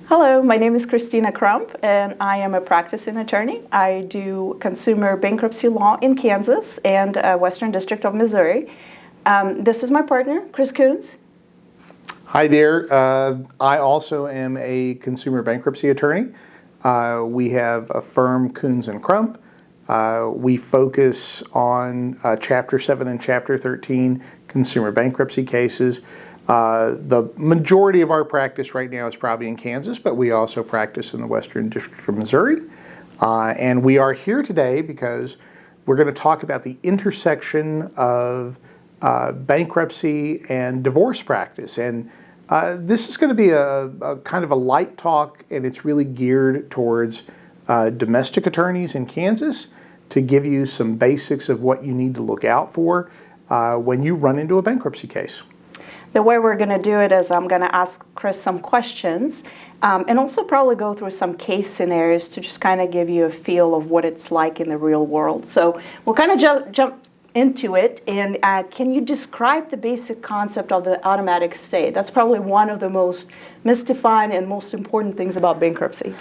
Hello, my name is Kristina Crump, and I am a practicing attorney. I do consumer bankruptcy law in Kansas and Western District of Missouri. This is my partner, Chris Coons. Hi there. I also am a consumer bankruptcy attorney. We have a firm, Coons and Crump. We focus on Chapter 7 and Chapter 13 consumer bankruptcy cases. The majority of our practice right now is probably in Kansas, but we also practice in the Western District of Missouri. And we are here today because we're going to talk about the intersection of bankruptcy and divorce practice. And this is going to be a kind of a light talk, and it's really geared towards domestic attorneys in Kansas to give you some basics of what you need to look out for when you run into a bankruptcy case. The way we're going to do it is I'm going to ask Chris some questions and also probably go through some case scenarios to just kind of give you a feel of what it's like in the real world. So we'll kind of jump into it. And can you describe the basic concept of the automatic stay? That's probably one of the most mystified and most important things about bankruptcy.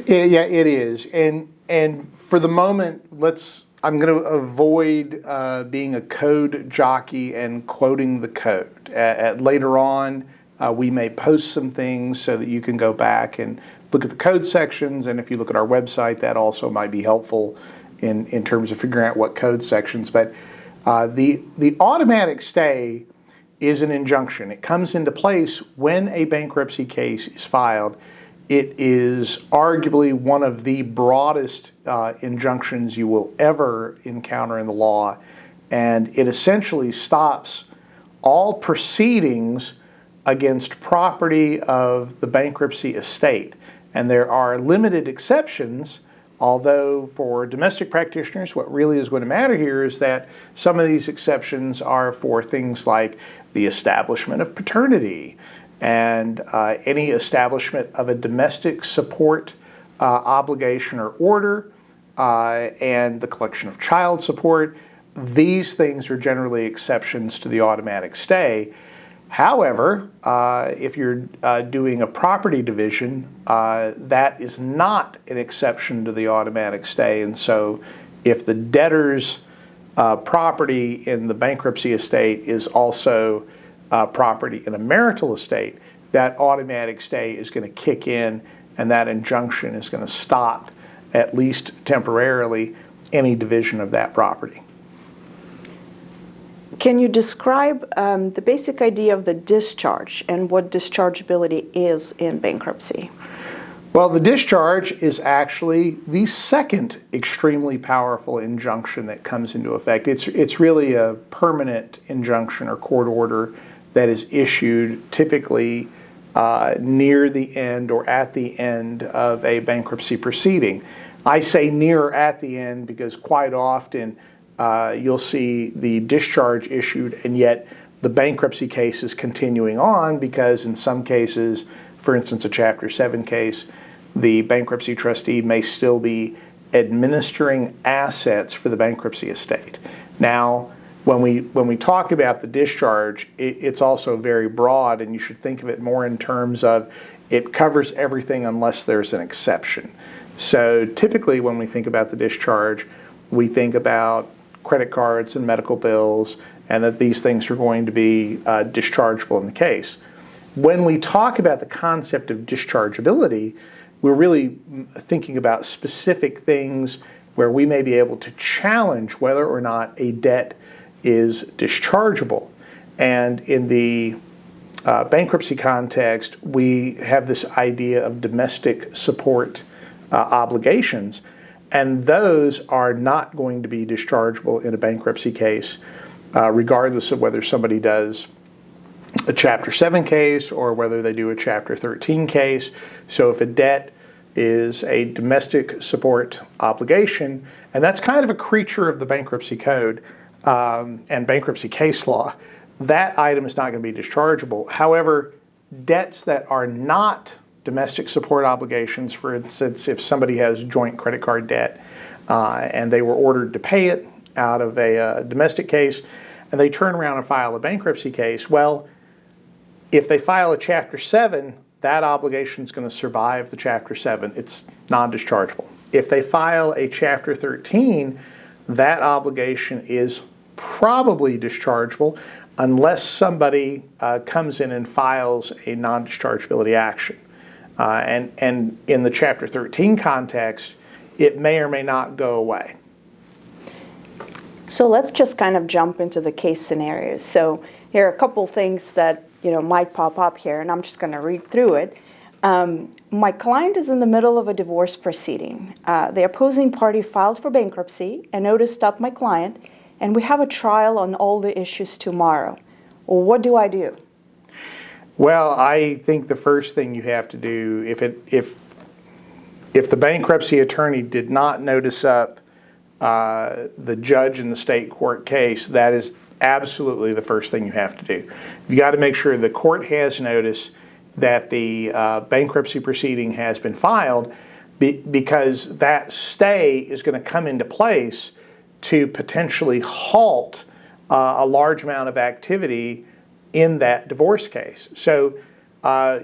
Yeah, it is. And for the moment, I'm going to avoid being a code jockey and quoting the code. Later on, we may post some things so that you can go back and look at the code sections. And if you look at our website, that also might be helpful in terms of figuring out what code sections. But the automatic stay is an injunction. It comes into place when a bankruptcy case is filed. It is arguably one of the broadest injunctions you will ever encounter in the law, and it essentially stops all proceedings against property of the bankruptcy estate. And there are limited exceptions, although for domestic practitioners, what really is going to matter here is that some of these exceptions are for things like the establishment of paternity, and any establishment of a domestic support obligation or order, and the collection of child support. These things are generally exceptions to the automatic stay. However, if you're doing a property division, that is not an exception to the automatic stay. And so if the debtor's property in the bankruptcy estate is also property in a marital estate, that automatic stay is going to kick in, and that injunction is going to stop, at least temporarily, any division of that property. Can you describe the basic idea of the discharge and what dischargeability is in bankruptcy? Well, the discharge is actually the second extremely powerful injunction that comes into effect. It's really a permanent injunction or court order that is issued typically near the end or at the end of a bankruptcy proceeding. I say near or at the end because quite often you'll see the discharge issued and yet the bankruptcy case is continuing on, because in some cases, for instance a Chapter 7 case, the bankruptcy trustee may still be administering assets for the bankruptcy estate. Now, when we talk about the discharge, it's also very broad, and you should think of it more in terms of it covers everything unless there's an exception. So typically when we think about the discharge, we think about credit cards and medical bills, and that these things are going to be dischargeable in the case. When we talk about the concept of dischargeability, we're really thinking about specific things where we may be able to challenge whether or not a debt is dischargeable. And in the bankruptcy context, we have this idea of domestic support obligations, and those are not going to be dischargeable in a bankruptcy case, regardless of whether somebody does a Chapter 7 case or whether they do a Chapter 13 case. So if a debt is a domestic support obligation, and that's kind of a creature of the bankruptcy code and bankruptcy case law, that item is not going to be dischargeable. However, debts that are not domestic support obligations, for instance, if somebody has joint credit card debt and they were ordered to pay it out of a domestic case, and they turn around and file a bankruptcy case, well, if they file a Chapter 7, that obligation is going to survive the Chapter 7. It's non-dischargeable. If they file a Chapter 13, that obligation is probably dischargeable unless somebody comes in and files a non-dischargeability action. And in the Chapter 13 context, it may or may not go away. So let's just kind of jump into the case scenarios. So here are a couple things that might pop up here, and I'm just going to read through it. My client is in the middle of a divorce proceeding. The opposing party filed for bankruptcy and notice stopped my client, and we have a trial on all the issues tomorrow. Well, what do I do? Well, I think the first thing you have to do, if the bankruptcy attorney did not notice up the judge in the state court case, that is absolutely the first thing you have to do. You got to make sure the court has notice that the bankruptcy proceeding has been filed, because that stay is going to come into place to potentially halt a large amount of activity in that divorce case. So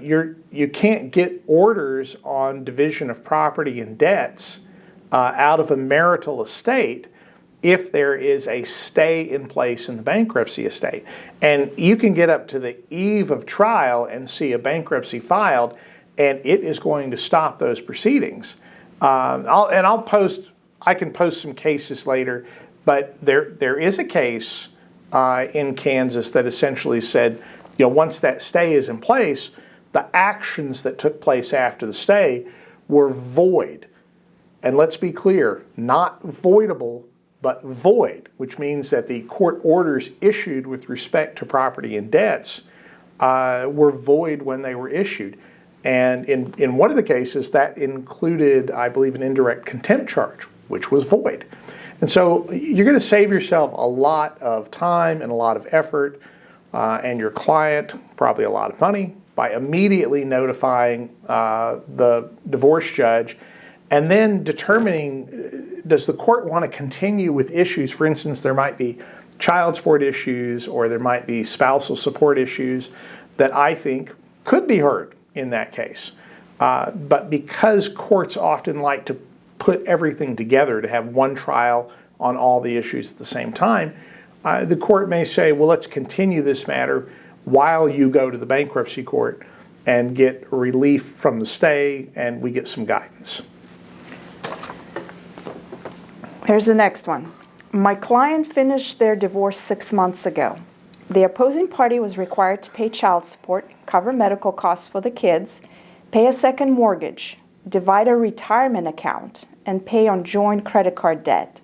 you can't get orders on division of property and debts out of a marital estate if there is a stay in place in the bankruptcy estate. And you can get up to the eve of trial and see a bankruptcy filed, and it is going to stop those proceedings. I can post some cases later, but there is a case in Kansas that essentially said, once that stay is in place, the actions that took place after the stay were void. And let's be clear, not voidable, but void, which means that the court orders issued with respect to property and debts were void when they were issued. And in one of the cases, that included, I believe, an indirect contempt charge, which was void. And so you're going to save yourself a lot of time and a lot of effort, and your client probably a lot of money, by immediately notifying the divorce judge and then determining, does the court want to continue with issues? For instance, there might be child support issues, or there might be spousal support issues that I think could be heard in that case. But because courts often like to put everything together to have one trial on all the issues at the same time, the court may say, well, let's continue this matter while you go to the bankruptcy court and get relief from the stay, and we get some guidance. Here's the next one. My client finished their divorce 6 months ago. The opposing party was required to pay child support, cover medical costs for the kids, pay a second mortgage, divide a retirement account, and pay on joint credit card debt.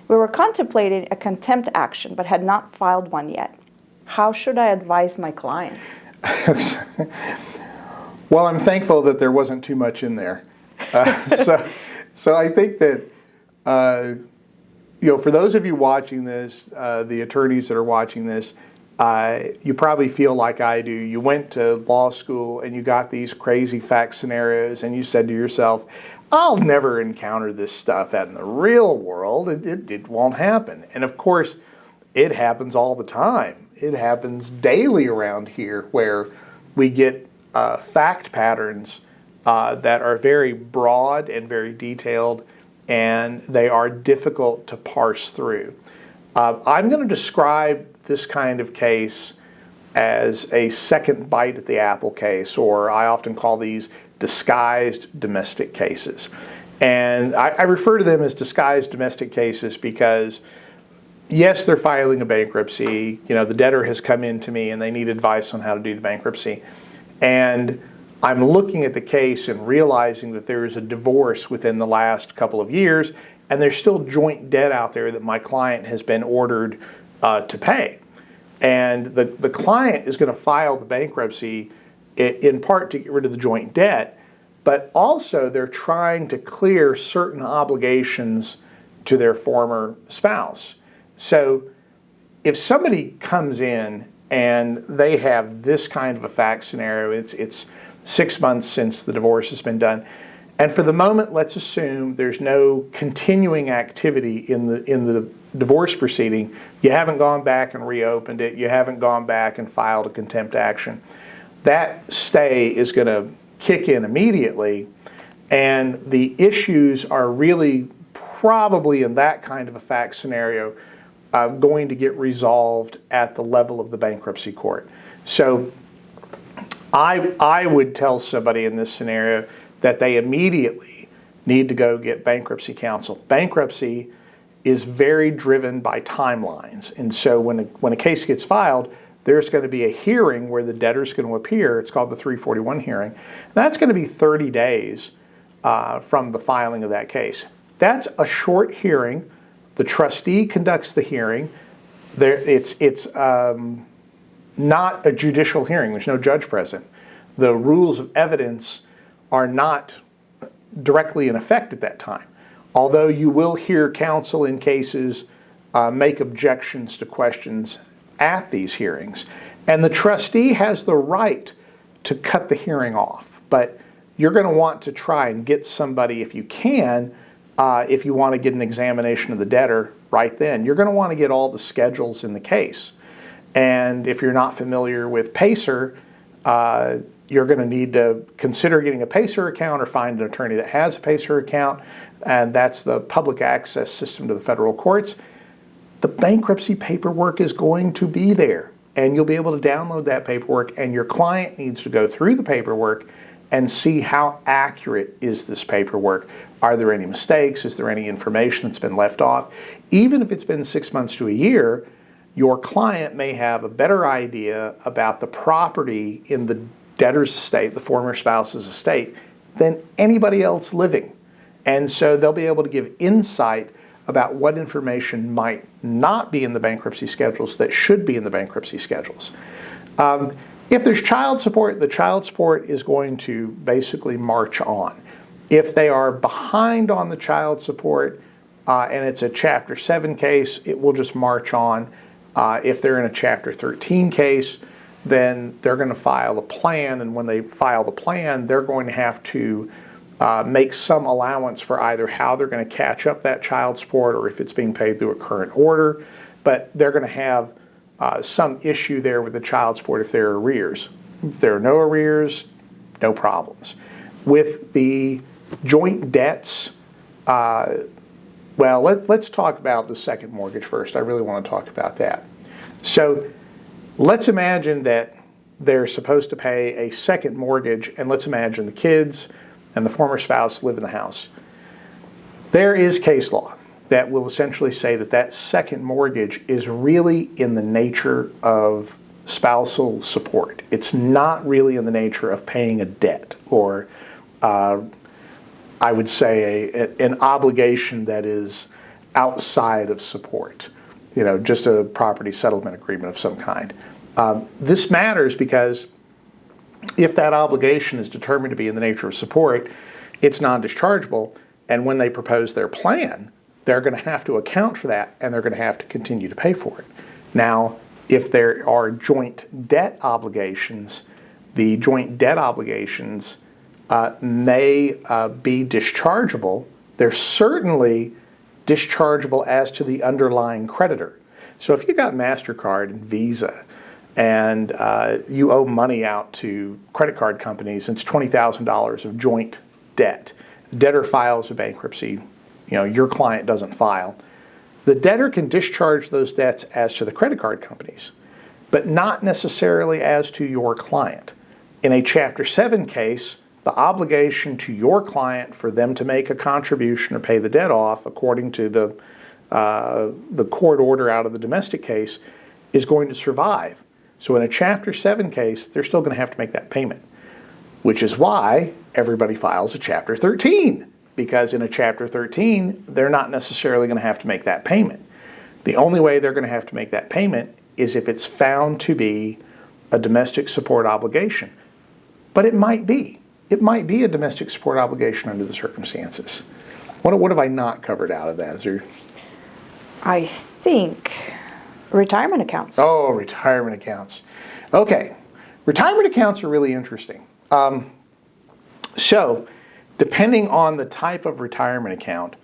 We were contemplating a contempt action but had not filed one yet. How should I advise my client? Well, I'm thankful that there wasn't too much in there. So I think that for those of you watching this, the attorneys that are watching this, you probably feel like I do. You went to law school and you got these crazy fact scenarios, and you said to yourself, I'll never encounter this stuff out in the real world. It won't happen. And of course, it happens all the time. It happens daily around here, where we get fact patterns that are very broad and very detailed, and they are difficult to parse through. I'm going to describe this kind of case as a second bite at the apple case, or I often call these disguised domestic cases. And I refer to them as disguised domestic cases because, yes, they're filing a bankruptcy. The debtor has come in to me and they need advice on how to do the bankruptcy. And I'm looking at the case and realizing that there is a divorce within the last couple of years, and there's still joint debt out there that my client has been ordered to pay. And the client is going to file the bankruptcy in part to get rid of the joint debt, but also they're trying to clear certain obligations to their former spouse. So if somebody comes in and they have this kind of a fact scenario, it's 6 months since the divorce has been done, and for the moment, let's assume there's no continuing activity in the divorce proceeding. You haven't gone back and reopened it. You haven't gone back and filed a contempt action. that stay is going to kick in immediately, and the issues are really probably in that kind of a fact scenario going to get resolved at the level of the bankruptcy court. So I would tell somebody in this scenario that they immediately need to go get bankruptcy counsel. Bankruptcy is very driven by timelines, and so when a case gets filed, there's going to be a hearing where the debtor's going to appear. It's called the 341 hearing. That's going to be 30 days from the filing of that case. That's a short hearing. The trustee conducts the hearing. It's not a judicial hearing. There's no judge present. The rules of evidence are not directly in effect at that time. Although you will hear counsel in cases make objections to questions at these hearings. And the trustee has the right to cut the hearing off. But you're going to want to try and get somebody, if you can, if you want to get an examination of the debtor right then. You're going to want to get all the schedules in the case. And if you're not familiar with PACER, you're going to need to consider getting a PACER account or find an attorney that has a PACER account, and that's the public access system to the federal courts. The bankruptcy paperwork is going to be there, and you'll be able to download that paperwork, and your client needs to go through the paperwork and see how accurate is this paperwork. Are there any mistakes? Is there any information that's been left off? Even if it's been 6 months to a year, your client may have a better idea about the property in the debtor's estate, the former spouse's estate, than anybody else living. And so they'll be able to give insight about what information might not be in the bankruptcy schedules that should be in the bankruptcy schedules. If there's child support, the child support is going to basically march on. If they are behind on the child support and it's a Chapter 7 case, it will just march on. If they're in a Chapter 13 case, then they're going to file a plan, and when they file the plan, they're going to have to make some allowance for either how they're going to catch up that child support or if it's being paid through a current order. But they're going to have some issue there with the child support if there are arrears. If there are no arrears, no problems. With the joint debts, well, let's talk about the second mortgage first. I really want to talk about that. So let's imagine that they're supposed to pay a second mortgage, and let's imagine the kids and the former spouse live in the house. There is case law that will essentially say that that second mortgage is really in the nature of spousal support. It's not really in the nature of paying a debt or I would say an obligation that is outside of support, just a property settlement agreement of some kind. This matters because if that obligation is determined to be in the nature of support, it's non-dischargeable, and when they propose their plan, they're going to have to account for that, and they're going to have to continue to pay for it. Now, if there are joint debt obligations, the joint debt obligations may be dischargeable. They're certainly dischargeable as to the underlying creditor. So if you got MasterCard and Visa and you owe money out to credit card companies, and it's $20,000 of joint debt. The debtor files a bankruptcy, your client doesn't file. The debtor can discharge those debts as to the credit card companies, but not necessarily as to your client. In a Chapter 7 case, the obligation to your client for them to make a contribution or pay the debt off according to the court order out of the domestic case is going to survive. So in a Chapter 7 case, they're still going to have to make that payment, which is why everybody files a Chapter 13, because in a Chapter 13, they're not necessarily going to have to make that payment. The only way they're going to have to make that payment is if it's found to be a domestic support obligation. But it might be. It might be a domestic support obligation under the circumstances. What have I not covered out of that? I think retirement accounts. Oh, retirement accounts. Okay. Retirement accounts are really interesting. So, depending on the type of retirement account,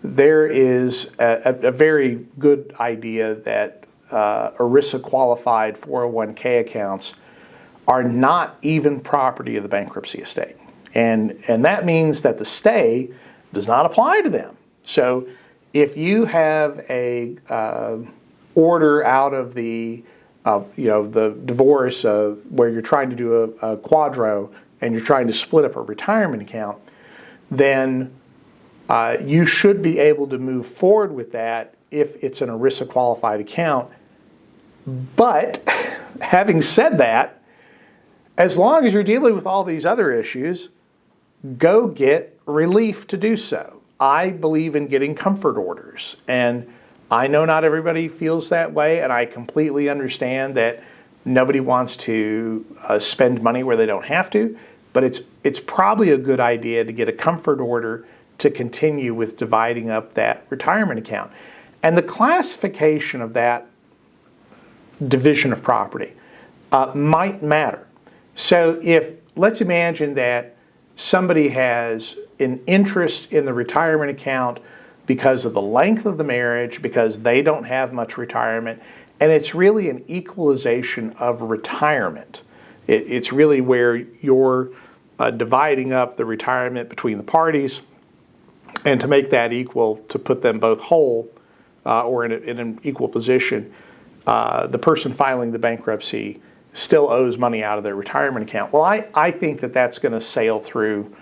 there is a very good idea that ERISA qualified 401k accounts are not even property of the bankruptcy estate. And that means that the stay does not apply to them. So if you have a order out of the the divorce where you're trying to do a quadro and you're trying to split up a retirement account, then you should be able to move forward with that if it's an ERISA qualified account. But having said that, as long as you're dealing with all these other issues, go get relief to do so. I believe in getting comfort orders, and I know not everybody feels that way, and I completely understand that nobody wants to spend money where they don't have to, but it's probably a good idea to get a comfort order to continue with dividing up that retirement account. And the classification of that division of property might matter. So let's imagine that somebody has an interest in the retirement account because of the length of the marriage, because they don't have much retirement, and it's really an equalization of retirement. It's really where you're dividing up the retirement between the parties, and to make that equal, to put them both whole or in an equal position, the person filing the bankruptcy still owes money out of their retirement account. Well, I think that that's going to sail through,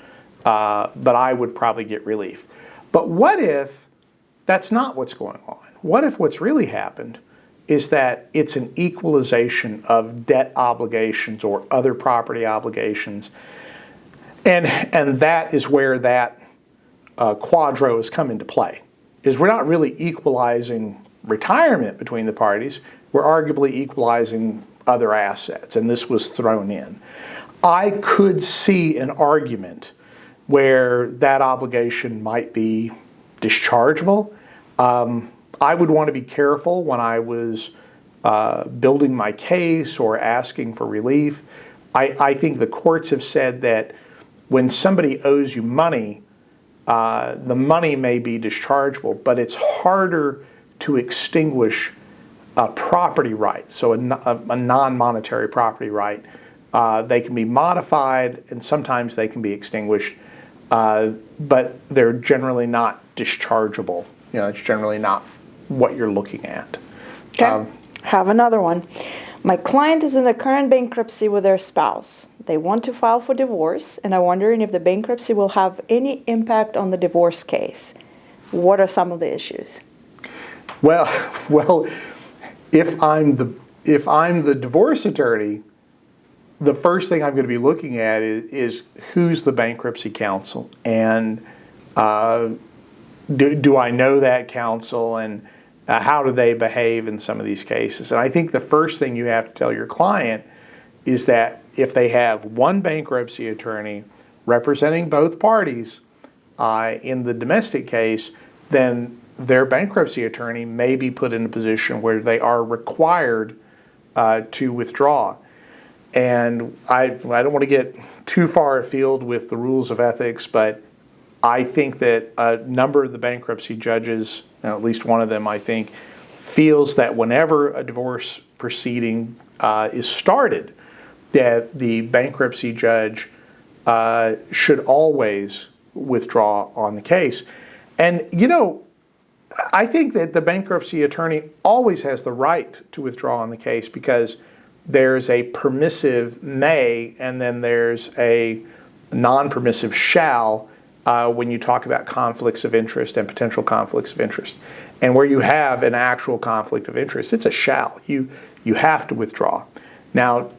but I would probably get relief. But what if that's not what's going on? What if what's really happened is that it's an equalization of debt obligations or other property obligations, and that is where that quadro has come into play, is we're not really equalizing retirement between the parties, we're arguably equalizing other assets, and this was thrown in. I could see an argument where that obligation might be dischargeable. I would want to be careful when I was building my case or asking for relief. I think the courts have said that when somebody owes you money, the money may be dischargeable, but it's harder to extinguish a property right, so a non-monetary property right. They can be modified, and sometimes they can be extinguished, but they're generally not dischargeable. It's generally not what you're looking at. Okay. Have another one. My client is in a current bankruptcy with their spouse. They want to file for divorce, and I'm wondering if the bankruptcy will have any impact on the divorce case. What are some of the issues? Well, if I'm the divorce attorney, the first thing I'm going to be looking at is who's the bankruptcy counsel, and do I know that counsel, and how do they behave in some of these cases? And I think the first thing you have to tell your client is that if they have one bankruptcy attorney representing both parties in the domestic case, then their bankruptcy attorney may be put in a position where they are required to withdraw. And I don't want to get too far afield with the rules of ethics, but I think that a number of the bankruptcy judges, at least one of them I think, feels that whenever a divorce proceeding is started, that the bankruptcy judge should always withdraw on the case. And I think that the bankruptcy attorney always has the right to withdraw on the case, because there's a permissive may and then there's a non-permissive shall when you talk about conflicts of interest and potential conflicts of interest. And where you have an actual conflict of interest, it's a shall. You have to withdraw. Now,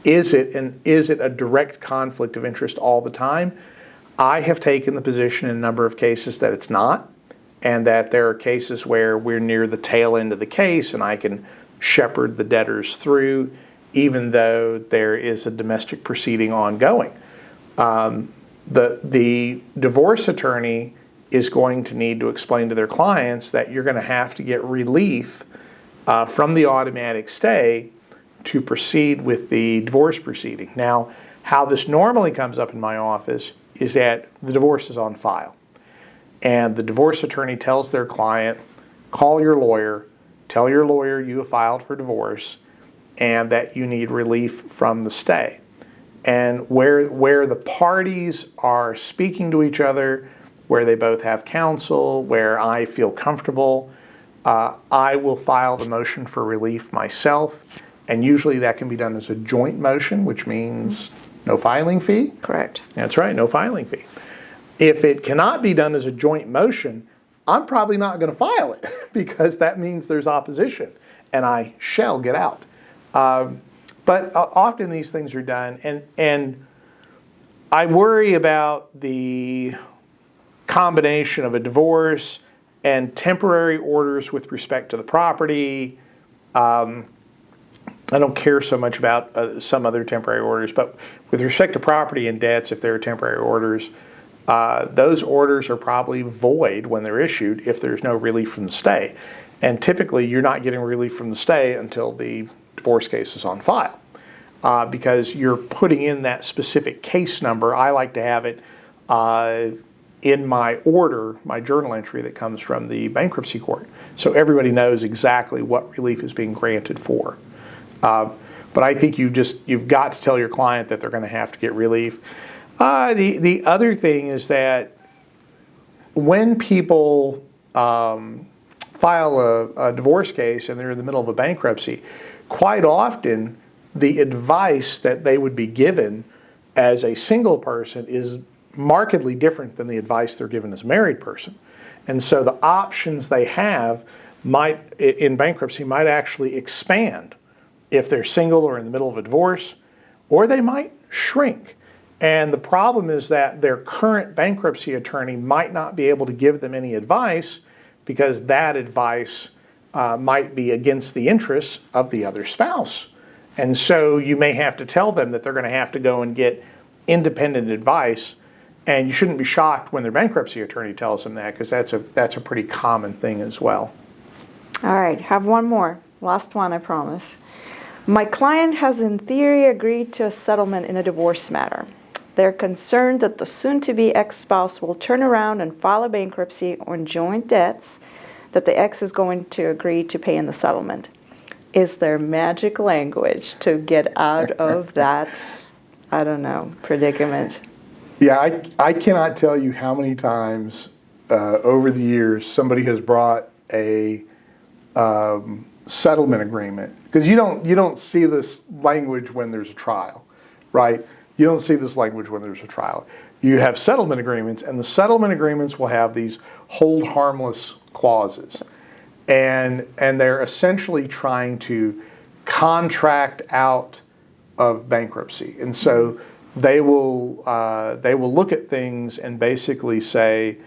is it a direct conflict of interest all the time? I have taken the position in a number of cases that it's not, and that there are cases where we're near the tail end of the case and I can shepherd the debtors through, even though there is a domestic proceeding ongoing. The divorce attorney is going to need to explain to their clients that you're going to have to get relief from the automatic stay to proceed with the divorce proceeding. Now, how this normally comes up in my office is that the divorce is on file, and the divorce attorney tells their client, call your lawyer, tell your lawyer you have filed for divorce, and that you need relief from the stay. And where the parties are speaking to each other, where they both have counsel, where I feel comfortable, I will file the motion for relief myself. And usually that can be done as a joint motion, which means no filing fee. Correct. That's right, no filing fee. If it cannot be done as a joint motion, I'm probably not going to file it because that means there's opposition and I shall get out. But often these things are done, and I worry about the combination of a divorce and temporary orders with respect to the property. I don't care so much about some other temporary orders, but with respect to property and debts, if there are temporary orders, those orders are probably void when they're issued if there's no relief from the stay. And typically you're not getting relief from the stay until the divorce case is on file, because you're putting in that specific case number. I like to have it in my order, my journal entry that comes from the bankruptcy court, so everybody knows exactly what relief is being granted for. But I think you've got to tell your client that they're going to have to get relief. The other thing is that when people file a divorce case and they're in the middle of a bankruptcy, quite often the advice that they would be given as a single person is markedly different than the advice they're given as a married person. And so the options they have in bankruptcy might actually expand if they're single or in the middle of a divorce, or they might shrink. And the problem is that their current bankruptcy attorney might not be able to give them any advice because that advice might be against the interests of the other spouse. And so you may have to tell them that they're going to have to go and get independent advice. And you shouldn't be shocked when their bankruptcy attorney tells them that, because that's a pretty common thing as well. All right, have one more. Last one, I promise. My client has in theory agreed to a settlement in a divorce matter. They're concerned that the soon-to-be ex-spouse will turn around and file a bankruptcy on joint debts that the ex is going to agree to pay in the settlement. Is there magic language to get out of that, I don't know, predicament? Yeah, I cannot tell you how many times over the years somebody has brought a settlement agreement, because you don't see this language when there's a trial, right? You don't see this language when there's a trial. You have settlement agreements, and the settlement agreements will have these hold harmless clauses, and they're essentially trying to contract out of bankruptcy. And so they will look at things and basically say,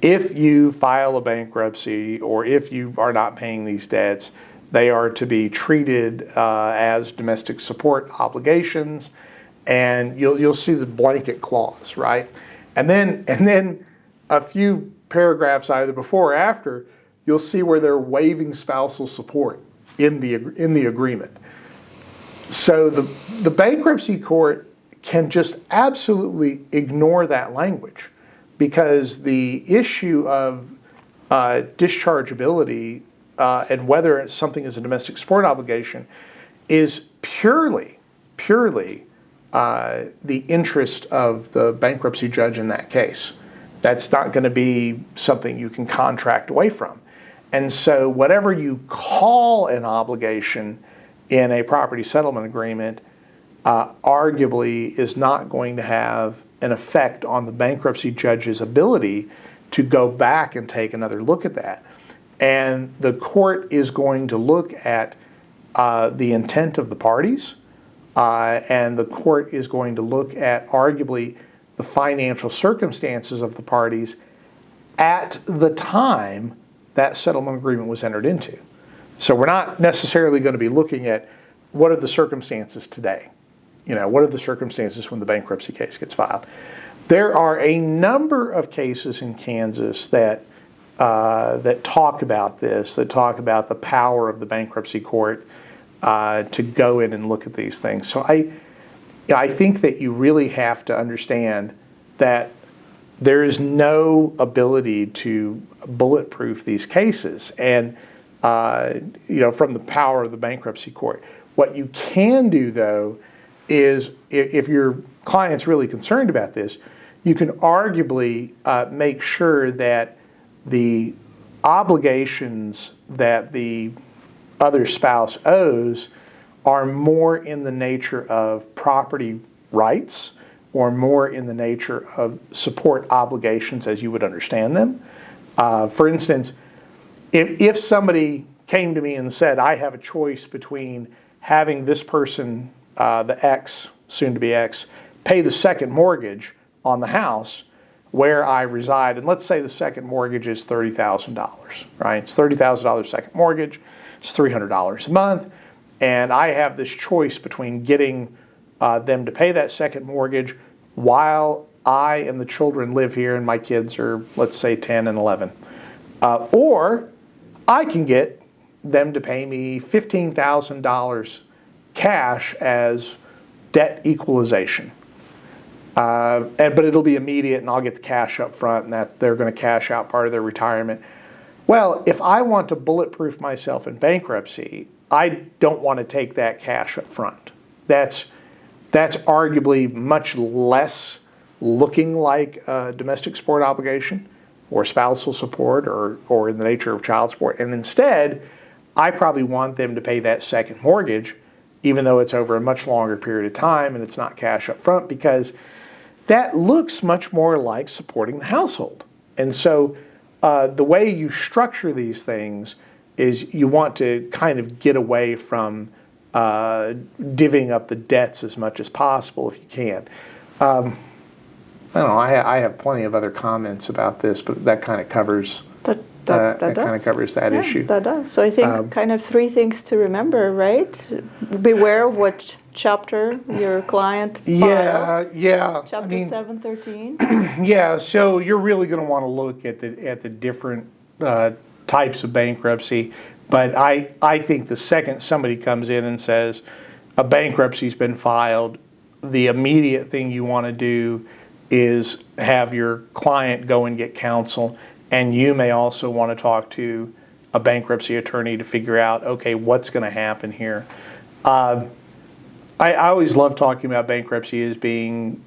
if you file a bankruptcy or if you are not paying these debts, they are to be treated as domestic support obligations, and you'll see the blanket clause, right? And then a few paragraphs either before or after, you'll see where they're waiving spousal support in the agreement. So the bankruptcy court can just absolutely ignore that language, because the issue of dischargeability and whether something is a domestic support obligation is purely the interest of the bankruptcy judge in that case. That's not going to be something you can contract away from. And so whatever you call an obligation in a property settlement agreement arguably is not going to have an effect on the bankruptcy judge's ability to go back and take another look at that. And the court is going to look at the intent of the parties, and the court is going to look at arguably the financial circumstances of the parties at the time that settlement agreement was entered into. So we're not necessarily going to be looking at what are the circumstances today. What are the circumstances when the bankruptcy case gets filed? There are a number of cases in Kansas that talk about this, that talk about the power of the bankruptcy court to go in and look at these things. So I think that you really have to understand that there is no ability to bulletproof these cases. And from the power of the bankruptcy court. What you can do, though, is if your client's really concerned about this, you can arguably make sure that the obligations that the other spouse owes are more in the nature of property rights or more in the nature of support obligations as you would understand them. For instance, if somebody came to me and said, I have a choice between having this person, the X, soon to be X, pay the second mortgage on the house where I reside, and let's say the second mortgage is $30,000, right? It's $30,000 second mortgage, it's $300 a month, and I have this choice between getting them to pay that second mortgage while I and the children live here and my kids are, let's say, 10 and 11. Or I can get them to pay me $15,000 cash as debt equalization. But it'll be immediate and I'll get the cash up front and that they're going to cash out part of their retirement. Well, if I want to bulletproof myself in bankruptcy, I don't want to take that cash up front. That's arguably much less looking like a domestic support obligation or spousal support or in the nature of child support. And instead, I probably want them to pay that second mortgage, even though it's over a much longer period of time and it's not cash up front, because that looks much more like supporting the household. And so the way you structure these things is you want to kind of get away from divvying up the debts as much as possible if you can. I don't know, I have plenty of other comments about this, but that kind of covers that kind of covers that issue. That does. So I think kind of three things to remember, right? Beware of what chapter your client filed. Yeah. Chapter 713. Yeah, so you're really going to want to look at the different types of bankruptcy. But I think the second somebody comes in and says a bankruptcy's been filed, the immediate thing you want to do is have your client go and get counsel, and you may also want to talk to a bankruptcy attorney to figure out, okay, what's going to happen here. I always love talking about bankruptcy as being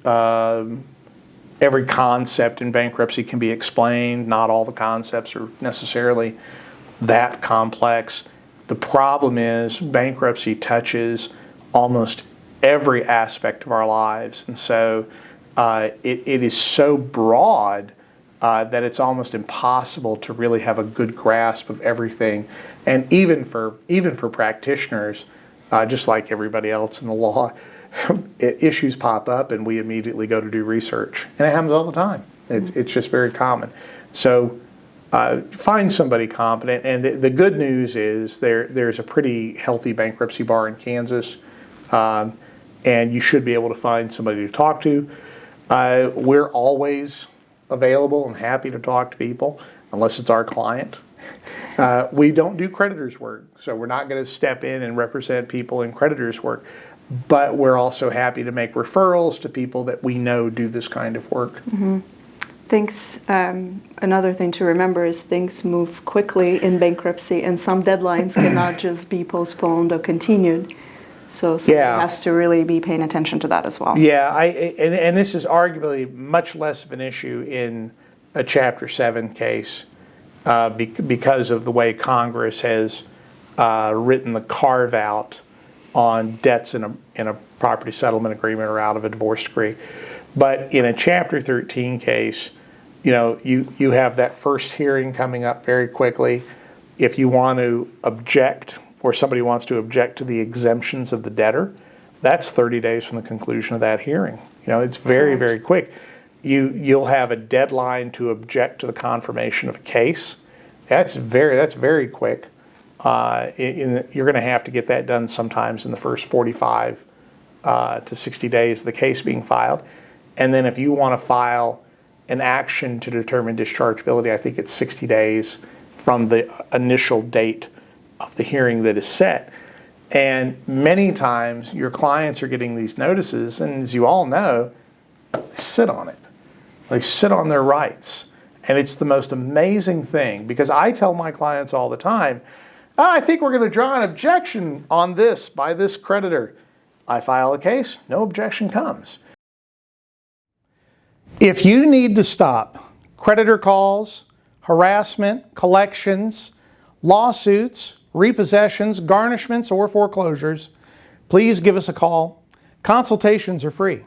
every concept in bankruptcy can be explained. Not all the concepts are necessarily that complex. The problem is bankruptcy touches almost every aspect of our lives, and so it is so broad that it's almost impossible to really have a good grasp of everything. And even for practitioners, just like everybody else in the law, issues pop up and we immediately go to do research, and it happens all the time. It's just very common. So find somebody competent, and the good news is there's a pretty healthy bankruptcy bar in Kansas, and you should be able to find somebody to talk to. We're always available and happy to talk to people, unless it's our client. We don't do creditors' work, so we're not going to step in and represent people in creditors' work, but we're also happy to make referrals to people that we know do this kind of work. Mm-hmm. Another thing to remember is things move quickly in bankruptcy, and some deadlines cannot just be postponed or continued. So somebody has to really be paying attention to that as well. Yeah, and this is arguably much less of an issue in a Chapter 7 case because of the way Congress has written the carve-out on debts in a property settlement agreement or out of a divorce decree. But in a Chapter 13 case, you have that first hearing coming up very quickly. If you want to object, or somebody wants to object to the exemptions of the debtor, that's 30 days from the conclusion of that hearing. It's very, very quick. You'll have a deadline to object to the confirmation of a case. That's very quick. You're going to have to get that done sometimes in the first 45 to 60 days of the case being filed. And then if you want to file an action to determine dischargeability, I think it's 60 days from the initial date of the hearing that is set. And many times your clients are getting these notices, and as you all know, they sit on it. They sit on their rights. And it's the most amazing thing, because I tell my clients all the time, I think we're going to draw an objection on this by this creditor. I file a case, no objection comes. If you need to stop creditor calls, harassment, collections, lawsuits, repossessions, garnishments, or foreclosures, please give us a call. Consultations are free.